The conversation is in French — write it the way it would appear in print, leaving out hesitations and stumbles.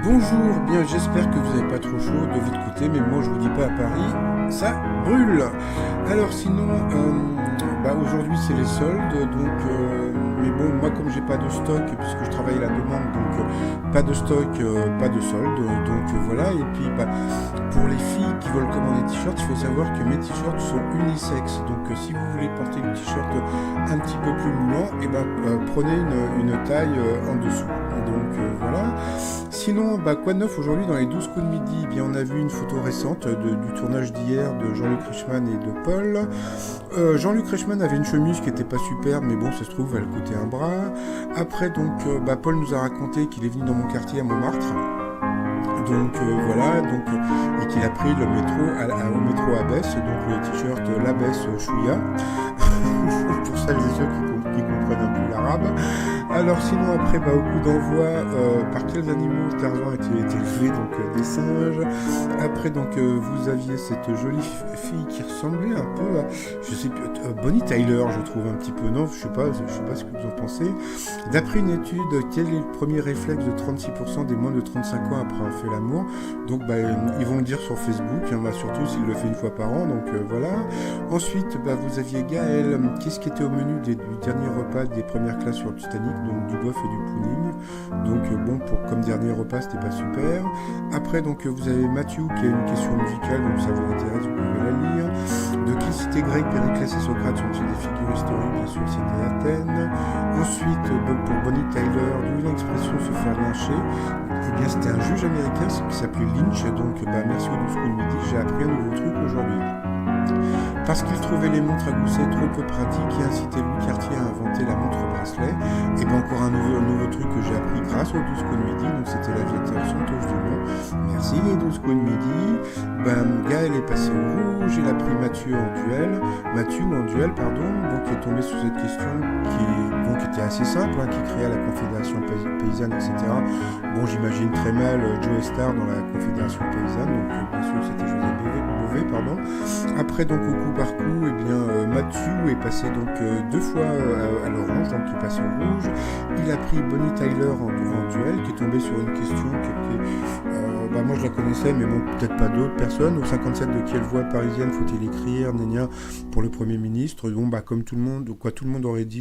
Bonjour, bien j'espère que vous n'avez pas trop chaud de votre côté, mais moi je vous dis pas à Paris, ça brûle. Alors sinon, aujourd'hui c'est les soldes, mais bon moi comme j'ai pas de stock puisque je travaille à la demande, pas de stock, pas de solde, voilà. Et puis pour les filles qui veulent commander des t-shirts, il faut savoir que mes t-shirts sont unisexes, si vous voulez porter le t-shirt un petit peu plus moulant, prenez une taille en dessous. Voilà. Sinon, quoi de neuf aujourd'hui dans les 12 coups de midi? Eh bien, on a vu une photo récente du tournage d'hier de Jean-Luc Reichmann et de Paul. Jean-Luc Reichmann avait une chemise qui était pas super, mais bon, ça se trouve, elle coûtait un bras. Après, Paul nous a raconté qu'il est venu dans mon quartier à Montmartre. Voilà, et qu'il a pris le métro au métro Abbesse, donc le t-shirt l'Abbesse Chouïa, pour celles et ceux qui comprennent un peu l'arabe. Alors sinon après au coup d'envoi, par quels animaux Tarzan a été élevé, des singes. Après vous aviez cette jolie fille qui ressemblait un peu à, je sais plus, Bonnie Tyler, je trouve un petit peu, non, je sais pas ce que vous en pensez. D'après une étude, quel est le premier réflexe de 36% des moins de 35 ans après avoir fait l'amour? Ils vont le dire sur Facebook, surtout s'il le fait une fois par an, voilà. Ensuite, vous aviez Gaël, qu'est-ce qui était au menu du dernier repas des premières classes sur le Titanic, donc du bœuf et du pudding. Comme dernier repas, c'était pas super. Après, vous avez Mathieu qui a une question musicale, donc ça vous intéresse, vous pouvez la lire. De qui cité grecque, Périclès et Socrate sont-ils des figures historiques? Bien sûr, c'était Athènes. Ensuite, pour Bonnie Tyler, d'où l'expression se faire lyncher? Eh bien, c'était un juge américain qui s'appelait Lynch, merci aux 12 coups de midi, j'ai appris un nouveau truc aujourd'hui. Parce qu'il trouvait les montres à gousset trop peu pratiques et incitait Louis Cartier à inventer la montre bracelet. Et encore un nouveau truc que j'ai appris grâce aux 12 coups de midi, donc c'était l'aviateur Santos Dumont. Merci les 12 coups de midi. Gaël est passé au rouge, il a pris Mathieu en duel, qui est tombé sous cette question qui était assez simple, qui créa la Confédération Paysanne, etc. J'imagine très mal Joe Star dans la Confédération Paysanne, bien sûr c'était José Bové, pardon. Après au coup par coup, Mathieu est passé deux fois à l'orange, il est passé au rouge. Il a pris Bonnie Tyler en duel, qui est tombé sur une question moi je la connaissais, mais peut-être pas d'autres personnes. Au 57, de quelle voix parisienne faut-il écrire, pour le Premier ministre? Comme tout le monde, tout le monde aurait dit